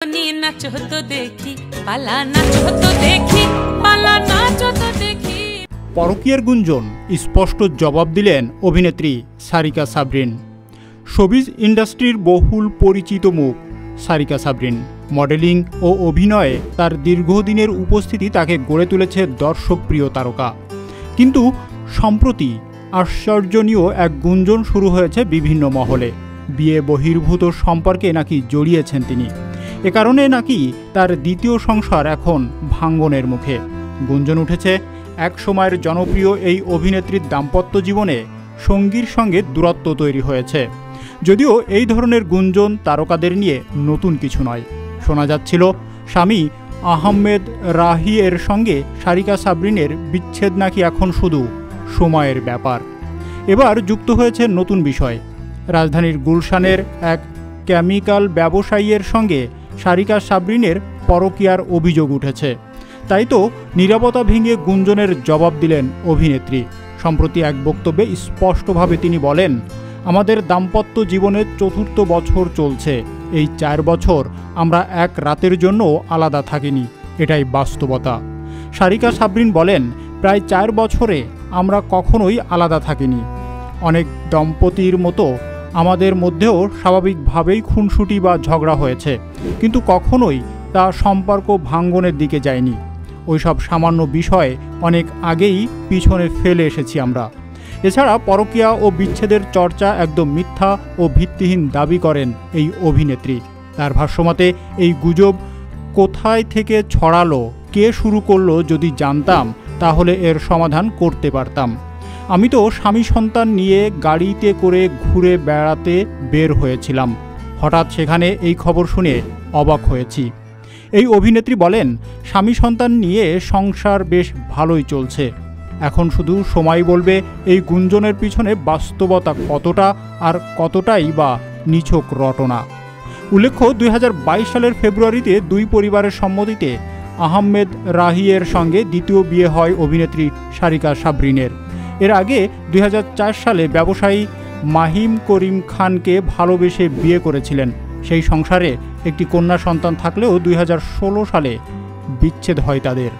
নাচো তো দেখি পালা, নাচো তো দেখি পালা, নাচো তো দেখি। পরকীয়ার গুঞ্জন স্পষ্ট জবাব দিলেন অভিনেত্রী সারিকা সাবরিন। শোবিজ ইন্ডাস্ট্রির বহুল পরিচিত মুখ সারিকা সাবরিন। মডেলিং ও অভিনয়ে তার দীর্ঘদিনের উপস্থিতি তাকে গড়ে তুলেছে দর্শকপ্রিয় তারকা। কিন্তু সম্প্রতি আশ্চর্যনীয় এক গুঞ্জন শুরু হয়েছে বিভিন্ন মহলে। বিয়ে বহির্ভূত সম্পর্কে নাকি জড়িয়েছেন তিনি। এ কারণে নাকি তার দ্বিতীয় সংসার এখন ভাঙ্গনের মুখে। গুঞ্জন উঠেছে এক সময়ের জনপ্রিয় এই অভিনেত্রীর দাম্পত্য জীবনে সঙ্গীর সঙ্গে দূরত্ব তৈরি হয়েছে। যদিও এই ধরনের গুঞ্জন তারকাদের নিয়ে নতুন কিছু নয়। শোনা যাচ্ছিল স্বামী আহমেদ রাহি এর সঙ্গে সারিকা সাবরিনের বিচ্ছেদ নাকি এখন শুধু সময়ের ব্যাপার। এবার যুক্ত হয়েছে নতুন বিষয়। রাজধানীর গুলশানের এক কেমিক্যাল ব্যবসায়ীর সঙ্গে সারিকা সাবরিনের পরকীয়ার অভিযোগ উঠেছে। তাই তো নীরবতা ভেঙে গুঞ্জনের জবাব দিলেন অভিনেত্রী। সম্প্রতি এক বক্তব্যে স্পষ্টভাবে তিনি বলেন, আমাদের দাম্পত্য জীবনের ৪র্থ বছর চলছে। এই ৪ বছর আমরা এক রাতের জন্য আলাদা থাকিনি, এটাই বাস্তবতা। সারিকা সাবরিন বলেন, প্রায় ৪ বছরে আমরা কখনোই আলাদা থাকিনি। অনেক দম্পতির মতো আমাদের মধ্যেও স্বাভাবিকভাবেই খুনসুটি বা ঝগড়া হয়েছে, কিন্তু কখনোই তা সম্পর্ক ভাঙ্গনের দিকে যায়নি। ওইসব সামান্য বিষয় অনেক আগেই পিছনে ফেলে এসেছি আমরা। এছাড়া পরকীয়া ও বিচ্ছেদের চর্চা একদম মিথ্যা ও ভিত্তিহীন দাবি করেন এই অভিনেত্রী। তার ভাষ্যমতে এই গুজব কোথায় থেকে ছড়ালো, কে শুরু করলো যদি জানতাম তাহলে এর সমাধান করতে পারতাম। আমি তো স্বামী সন্তান নিয়ে গাড়িতে করে ঘুরে বেড়াতে বের হয়েছিলাম। হঠাৎ সেখানে এই খবর শুনে অবাক হয়েছি। এই অভিনেত্রী বলেন, স্বামী সন্তান নিয়ে সংসার বেশ ভালোই চলছে। এখন শুধু সময় বলবে এই গুঞ্জনের পিছনে বাস্তবতা কতটা আর কতটাই বা নিছক রটনা। উল্লেখ্য, ২০২২ সালের ফেব্রুয়ারিতে দুই পরিবারের সম্মতিতে আহমেদ রাহিয়ের সঙ্গে দ্বিতীয় বিয়ে হয় অভিনেত্রী সারিকা সাবরিনের। এর আগে ২০০৪ সালে ব্যবসায়ী মাহিম করিম খানকে ভালোবেসে বিয়ে করেছিলেন। সেই সংসারে একটি কন্যা সন্তান থাকলেও ২০১৬ সালে বিচ্ছেদ হয় তাদের।